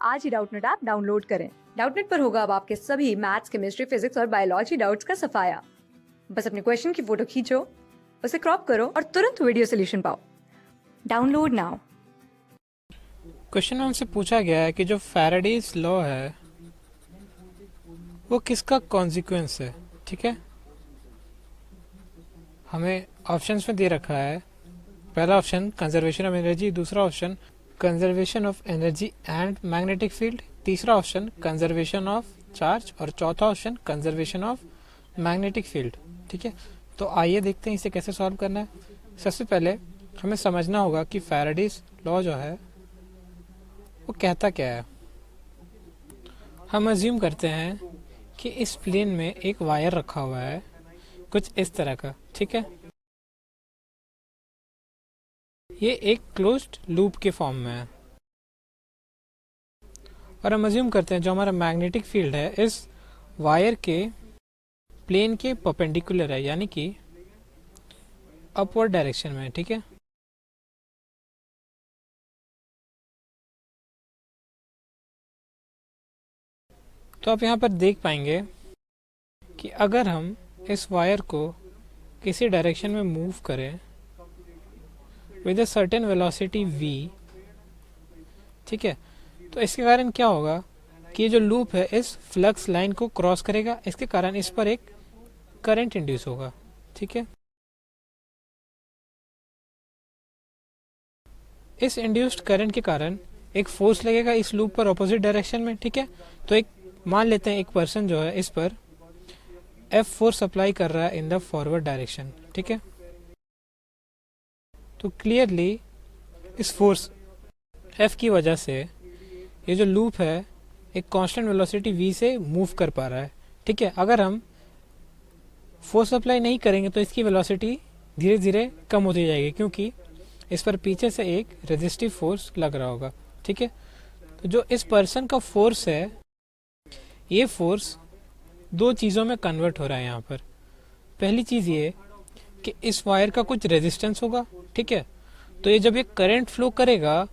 आज ही Doubtnut app download करें। Doubtnut पर होगा अब आपके सभी मैथ्स, केमिस्ट्री, फिजिक्स और बायोलॉजी डाउट्स का सफाया। बस अपने क्वेश्चन की फोटो खींचो, उसे क्रॉप करो और तुरंत वीडियो सोल्यूशन पाओ। Download now. क्वेश्चन में हमसे पूछा गया है कि जो फैराडेज लॉ है वो किसका कॉन्सिक्वेंस है। ठीक है, हमें ऑप्शंस में दे रखा है। पहला ऑप्शन कंजर्वेशन ऑफ एनर्जी, दूसरा option conservation of energy and magnetic field, तीसरा ऑप्शन कंजर्वेशन ऑफ चार्ज और चौथा option conservation of magnetic field. ठीक है, तो आइए देखते हैं इसे कैसे सॉल्व करना है। सबसे पहले हमें समझना होगा कि फैराडेज लॉ जो है वो कहता क्या है। हम अज्यूम करते हैं कि इस प्लेन में एक वायर रखा हुआ है कुछ इस तरह का। ठीक है, ये एक क्लोज्ड लूप के फॉर्म में है और हम अज्यूम करते हैं जो हमारा मैग्नेटिक फील्ड है इस वायर के प्लेन के परपेंडिकुलर है, यानी कि अपवर्ड डायरेक्शन में। ठीक है, तो आप यहाँ पर देख पाएंगे कि अगर हम इस वायर को किसी डायरेक्शन में मूव करें with a certain velocity v, ठीक है, तो इसके कारण क्या होगा कि ये जो लूप है इस फ्लक्स लाइन को क्रॉस करेगा, इसके कारण इस पर एक करंट इंड्यूस होगा। ठीक है, इस इंड्यूस्ड करंट के कारण एक फोर्स लगेगा इस लूप पर ऑपोजिट डायरेक्शन में। ठीक है, तो एक मान लेते हैं एक पर्सन जो है इस पर F फोर्स अप्लाई कर रहा है इन द फॉरवर्ड डायरेक्शन। ठीक है, तो क्लियरली इस फोर्स F की वजह से ये जो लूप है एक कांस्टेंट वेलोसिटी v से मूव कर पा रहा है। ठीक है, अगर हम फोर्स अप्लाई नहीं करेंगे तो इसकी वेलोसिटी धीरे धीरे कम होती जाएगी क्योंकि इस पर पीछे से एक रेजिस्टिव फोर्स लग रहा होगा। ठीक है, तो जो इस पर्सन का फोर्स है ये फोर्स दो चीज़ों में कन्वर्ट हो रहा है यहाँ पर। पहली चीज़ ये कि इस वायर का कुछ रेजिस्टेंस होगा। ठीक है, तो ये जब ये करंट फ्लो करेगा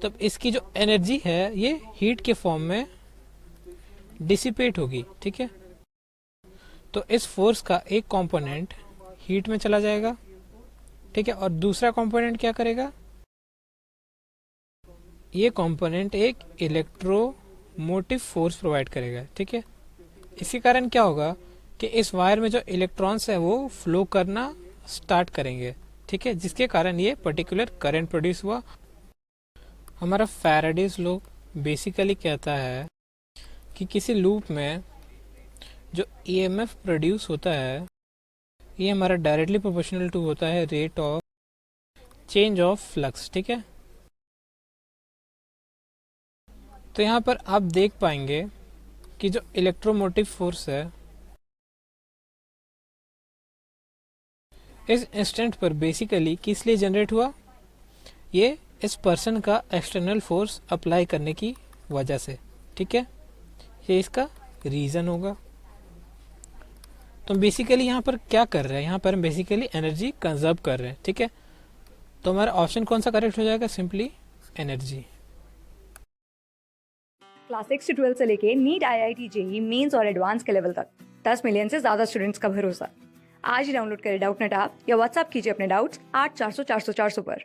तब इसकी जो एनर्जी है ये हीट के फॉर्म में डिसिपेट होगी। ठीक है, तो इस फोर्स का एक कंपोनेंट हीट में चला जाएगा। ठीक है, और दूसरा कंपोनेंट क्या करेगा, ये कंपोनेंट एक इलेक्ट्रोमोटिव फोर्स प्रोवाइड करेगा। ठीक है, इसी कारण क्या होगा कि इस वायर में जो इलेक्ट्रॉन्स है वो फ्लो करना स्टार्ट करेंगे। ठीक है, जिसके कारण ये पर्टिकुलर करंट प्रोड्यूस हुआ। हमारा फैराडेज लॉ बेसिकली कहता है कि किसी लूप में जो ईएमएफ प्रोड्यूस होता है ये हमारा डायरेक्टली प्रोपोर्शनल टू होता है rate of change of flux. ठीक है, तो यहाँ पर आप देख पाएंगे कि जो इलेक्ट्रोमोटिव फोर्स है इस इंस्टेंट पर बेसिकली किस लिए जनरेट हुआ, ये इस पर्सन का एक्सटर्नल फोर्स अप्लाई करने की वजह से। ठीक है, ये इसका रीज़न होगा। तो बेसिकली यहाँ पर क्या कर रहे हैं, यहाँ पर हम बेसिकली एनर्जी कंजर्व कर रहे हैं। ठीक है, तो हमारा ऑप्शन कौन सा करेक्ट हो जाएगा, सिंपली एनर्जी। क्लास 6 से 12 से लेके नीट, IIT, जेईई मेंस और एडवांस के लेवल तक 10 मिलियन से ज्यादा स्टूडेंट्स का भरोसा। आज ही डाउनलोड करें डाउटनेट ऐप या व्हाट्सएप कीजिए अपने डाउट्स 8400 400 400 पर।